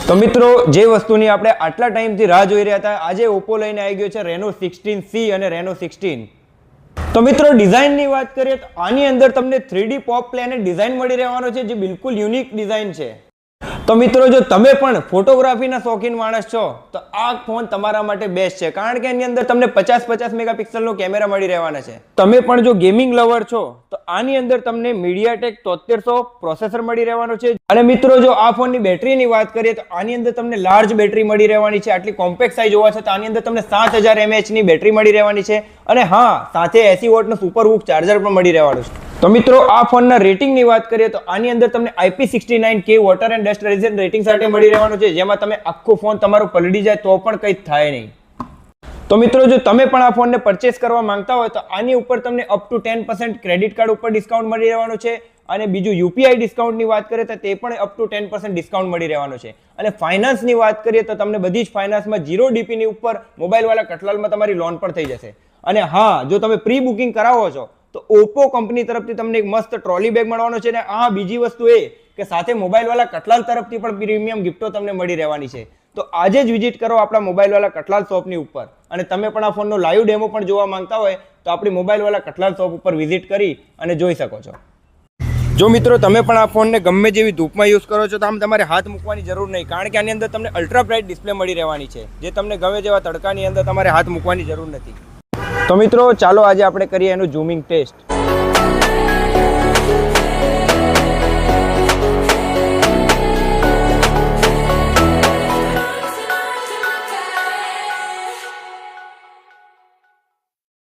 તો મિત્રો જે વસ્તુની આપણે આટલા ટાઈમથી રાહ જોઈ રહ્યા હતા, આજે ઓપ્પો લઈને આવી ગયો છે Reno 16C અને Reno 16. તો મિત્રો ડિઝાઇનની વાત કરીએ તો આની અંદર તમને 3D પોપ પ્લેનેટ ડિઝાઇન મળી રહેવાનો છે, જે બિલકુલ યુનિક ડિઝાઇન છે. તો મિત્રો જો તમે પણ ફોટોગ્રાફીના શોખીન માણસ છો તો આ ફોન તમારા માટે બેસ્ટ છે, કારણ કે એની અંદર તમને 50 મેગાપિક્સલનો કેમેરા મળી રહેવાના છે. તમે પણ જો ગેમિંગ લવર છો તો આની અંદર તમને MediaTek 7300 પ્રોસેસર મળી રહેવાનો છે. અને મિત્રો જો આ ફોનની બેટરીની વાત કરીએ તો આની અંદર તમને લાર્જ બેટરી મળી રહેવાની છે. આટલી કોમ્પેક્ટ સાઇઝ હોવા છતાં આની અંદર તમને 7000 mAh ની બેટરી મળી રહેવાની છે. અને હા, સાથે 80 વોટનું સુપર હૂક ચાર્જર પણ મળી રહેવાનું છે. તો મિત્રો આ ફોનના રેટિંગની વાત કરીએ તો આની અંદર તમને IP69K water and dust resistant rating સાથે મળી રહેવાનું છે, જેમાં તમે આખો ફોન તમારો પલળી જાય તો પણ કંઈ થાય નહીં. તો મિત્રો જો તમે પણ આ ફોનને પરચેસ કરવા માંગતા હોય તો આની ઉપર તમને અપ ટુ 10% ક્રેડિટ કાર્ડ ઉપર ડિસ્કાઉન્ટ મળી રહેવાનું છે. અને બીજું UPI ડિસ્કાઉન્ટની વાત કરીએ તો તે પણ અપ ટુ 10% ડિસ્કાઉન્ટ મળી રહેવાનું છે. અને ફાઇનાન્સની વાત કરીએ તો તમને બધી જ ફાઇનાન્સમાં 0 DP ની ઉપર મોબાઈલવાળા કઠલાલમાં તમારી લોન પણ થઈ જશે. અને હા, જો તમે પ્રી બુકિંગ કરાવો છો તો ઓપ્પો કંપની તરફથી તમને એક મસ્ત ટ્રોલી બેગ મળવાનો છે. અને આ બીજી વસ્તુ એ કે સાથે મોબાઈલવાળા કઠલાલ તરફથી પણ પ્રીમિયમ ગિફ્ટો તમને મળી રહેવાની છે. તો આજે જ વિઝિટ કરો આપણા મોબાઈલવાળા કઠલાલ શોપની ઉપર. અને તમે પણ આ ફોનનો લાઈવ ડેમો પણ જોવા માંગતા હોય તો આપણી મોબાઈલવાળા કઠલાલ શોપ ઉપર વિઝિટ કરી અને જોઈ શકો છો. જો મિત્રો તમે પણ આ ફોનને ગમે જેવી ધૂપમાં યુઝ કરો છો તો આમ તમારે હાથ મૂકવાની જરૂર નહીં, કારણ કે આની અંદર તમને અલ્ટ્રા બ્રાઇટ ડિસ્પ્લે મળી રહેવાની છે, જે તમને ગમે જેવા તડકાની અંદર તમારે હાથ મૂકવાની જરૂર નથી. તો મિત્રો ચાલો આજે આપણે કરીએ એનું ઝૂમિંગ ટેસ્ટ.